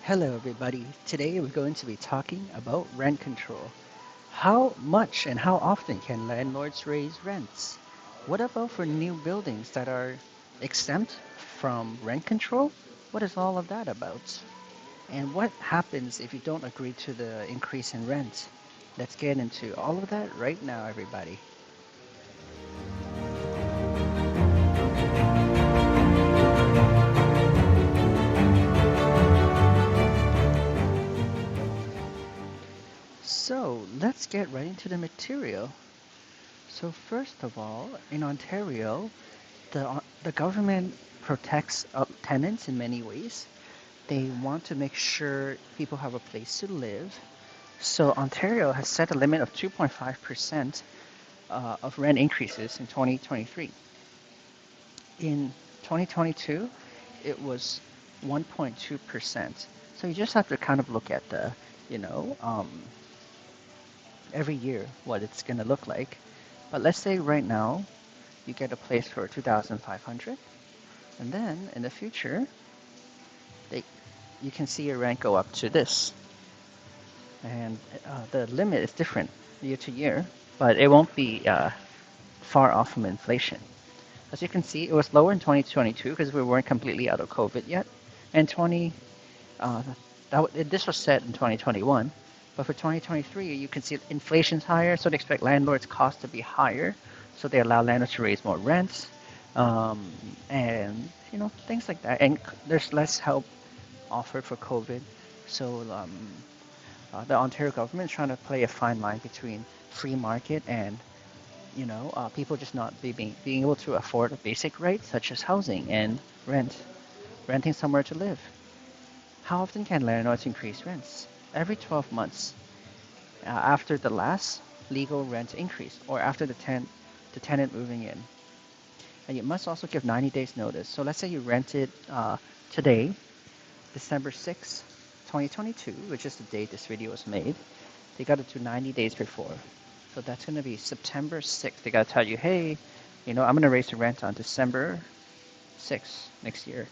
Hello, everybody. Today we're going to be talking about rent control. How much and how often can landlords raise rents? What about for new buildings that are exempt from rent control? What is all of that about? And what happens if you don't agree to the increase in rent? Let's get into all of that right now, everybody. So let's get right into the material. So first of all, in Ontario, the government protects tenants in many ways. They want to make sure people have a place to live. So Ontario has set a limit of 2.5% of rent increases in 2023. In 2022, it was 1.2%. So you just have to kind of look at the, you know, um, every year what it's going to look like. But let's say right now you get a place for 2,500, and then in the future, they, you can see your rent go up to this. And the limit is different year to year, but it won't be far off from inflation. As you can see, it was lower in 2022 because we weren't completely out of COVID yet. And uh, this was set in 2021, but for 2023, you can see inflation's higher, so they expect landlords' costs to be higher, so they allow landlords to raise more rents, um, and things like that. And there's less help offered for COVID, so the Ontario government is trying to play a fine line between free market and people just not being able to afford a basic right such as housing and renting somewhere to live. How often can landlords increase rents? Every 12 months after the last legal rent increase or after the tenant moving in. And you must also give 90 days notice. So let's say you rented today, December 6th, 2022, which is the date this video was made. They got it to 90 days before. So that's going to be September 6th. They got to tell you, hey, I'm going to raise the rent on December 6th next year.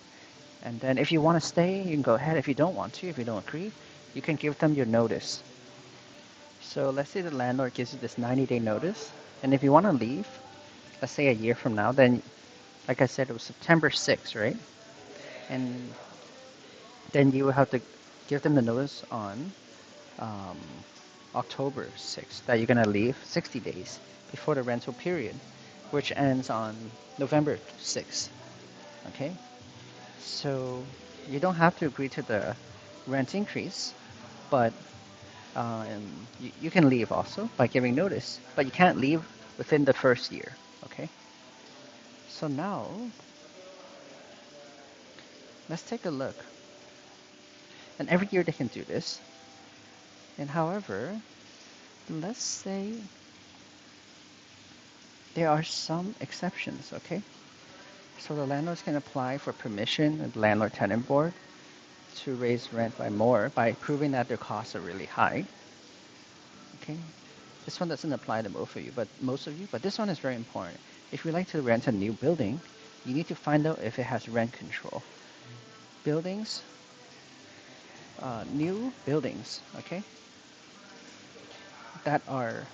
And then if you want to stay, you can go ahead. If you don't want to, if you don't agree, you can give them your notice. So let's say the landlord gives you this 90-day notice. And if you want to leave, let's say a year from now, then like I said, it was September 6th, right? And then you will have to give them the notice on um, October 6th that you're going to leave 60 days before the rental period, which ends on November 6th. Okay? So you don't have to agree to the rent increase, but you can leave also by giving notice, but you can't leave within the first year. Okay? So now let's take a look. And every year they can do this. And however, let's say there are some exceptions, okay? So the landlords can apply for permission of the landlord tenant board to raise rent by more by proving that their costs are really high. Okay? This one doesn't apply to most of you, but this one is very important. If you like to rent a new building, you need to find out if it has rent control. Buildings, new buildings, okay, that are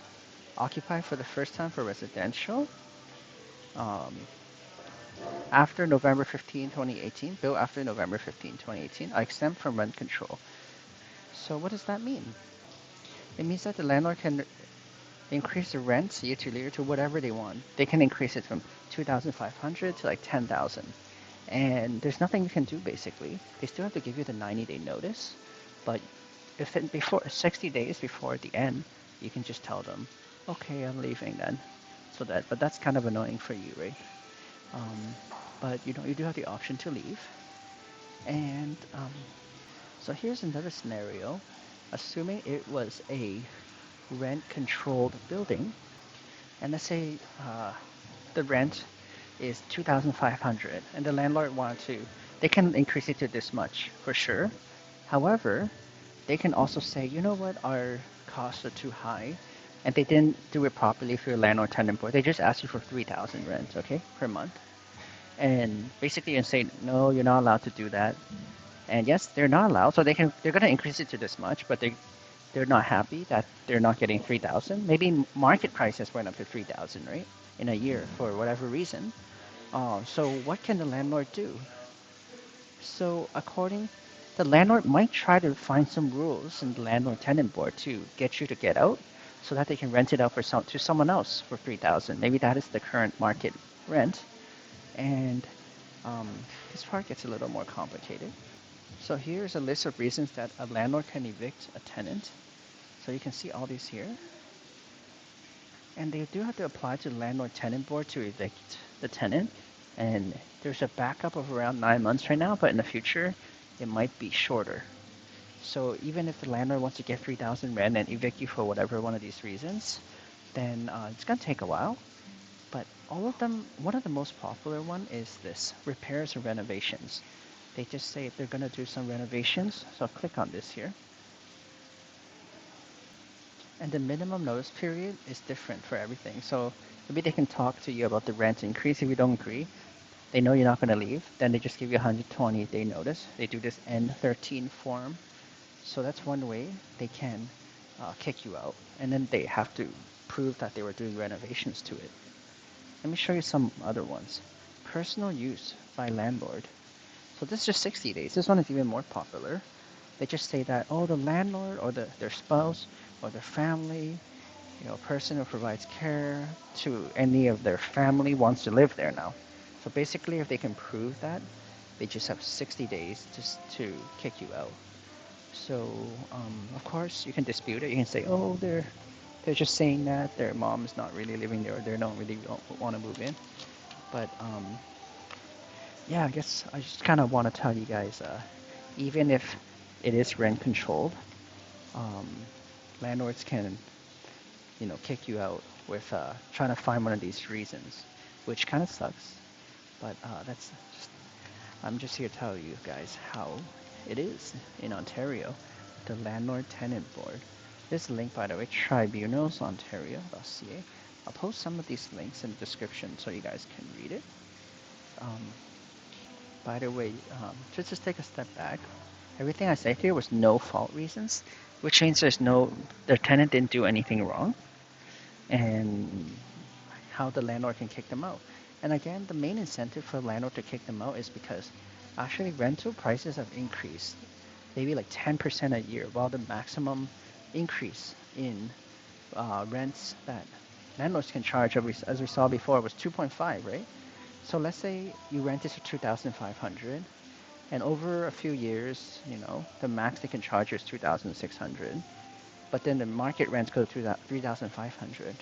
occupied for the first time for residential, um, after November 15, 2018, built after November 15, 2018, are exempt from rent control. So what does that mean? It means that the landlord can increase the rents year to year to whatever they want. They can increase it from 2,500 to like 10,000. And there's nothing you can do basically. They still have to give you the 90-day notice, but if it before 60 days before the end, you can just tell them, okay, I'm leaving then. But that's kind of annoying for you, right? Um, but you do have the option to leave. And so here's another scenario. Assuming it was a rent-controlled building, and let's say the rent is 2,500, and the landlord wanted to, they can increase it to this much for sure. However, they can also say, you know what, our costs are too high, and they didn't do it properly for your landlord tenant board. They just asked you for 3,000 rent, okay, per month. And basically, you say, no, you're not allowed to do that. And yes, they're not allowed, so they're gonna increase it to this much, but they're not happy that they're not getting 3,000. Maybe market prices went up to 3,000, right, in a year for whatever reason. So what can the landlord do? So according, the landlord might try to find some rules in the landlord tenant board to get you to get out, so that they can rent it out to someone else for 3,000. Maybe that is the current market rent, and um, this part gets a little more complicated. So here's a list of reasons that a landlord can evict a tenant. So you can see all these here. And they do have to apply to the landlord tenant board to evict the tenant. And there's a backup of around 9 months right now, but in the future, it might be shorter. So even if the landlord wants to get 3,000 rent and evict you for whatever one of these reasons, then it's going to take a while. But all of them, one of the most popular one is this, repairs or renovations. They just say if they're going to do some renovations. So I'll click on this here. And the minimum notice period is different for everything. So maybe they can talk to you about the rent increase. If you don't agree, they know you're not going to leave. Then they just give you a 120-day notice. They do this N13 form. So that's one way they can kick you out. And then they have to prove that they were doing renovations to it. Let me show you some other ones. Personal use by landlord. So this is just 60 days. This one is even more popular. They just say that, oh, the landlord or their spouse or their family, person who provides care to any of their family wants to live there now. So basically, if they can prove that, they just have 60 days just to kick you out. So, of course, you can dispute it. You can say, oh, they're just saying that their mom is not really living there, or they don't really want to move in. But yeah, I guess I just kind of want to tell you guys, even if it is rent controlled, um, landlords can, kick you out with trying to find one of these reasons, which kind of sucks. But I'm just here to tell you guys how it is in Ontario, the landlord-tenant board. This link, by the way, tribunalsontario.ca. I'll post some of these links in the description so you guys can read it. Um, by the way, just take a step back. Everything I said here was no fault reasons, which means the tenant didn't do anything wrong, and how the landlord can kick them out. And again, the main incentive for the landlord to kick them out is because actually rental prices have increased, maybe like 10% a year, while the maximum increase in rents that landlords can charge, as we saw before, was 2.5, right? So let's say you rent this for 2,500, and over a few years, the max they can charge you is 2,600, but then the market rents go to 3,500.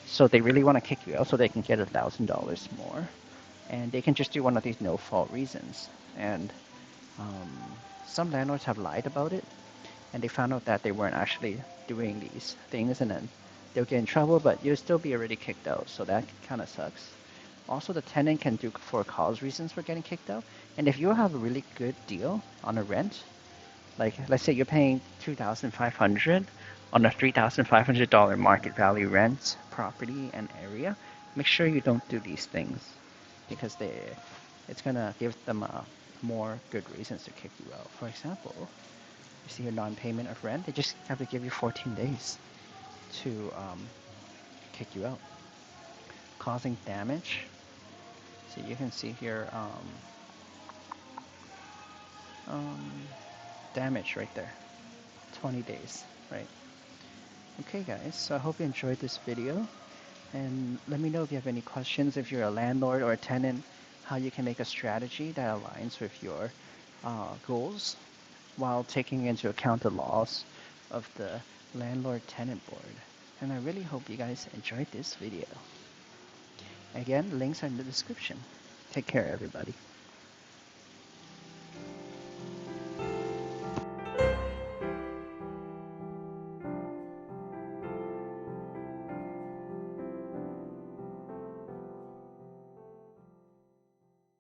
So they really want to kick you out so they can get $1,000 more, and they can just do one of these no-fault reasons. And um, some landlords have lied about it, and they found out that they weren't actually doing these things, and then they'll get in trouble, but you'll still be already kicked out. So that kind of sucks. Also, the tenant can do for cause reasons for getting kicked out. And if you have a really good deal on a rent, like let's say you're paying 2,500 on a $3,500 market value rent property and area, make sure you don't do these things because it's gonna give them more good reasons to kick you out. For example, you see your non-payment of rent, they just have to give you 14 days to kick you out. Causing damage. So you can see here um, damage right there. 20 days, right? Okay guys, so I hope you enjoyed this video, and let me know if you have any questions, if you're a landlord or a tenant, how you can make a strategy that aligns with your goals while taking into account the laws of the landlord-tenant board. And I really hope you guys enjoyed this video. Again, links are in the description. Take care, everybody.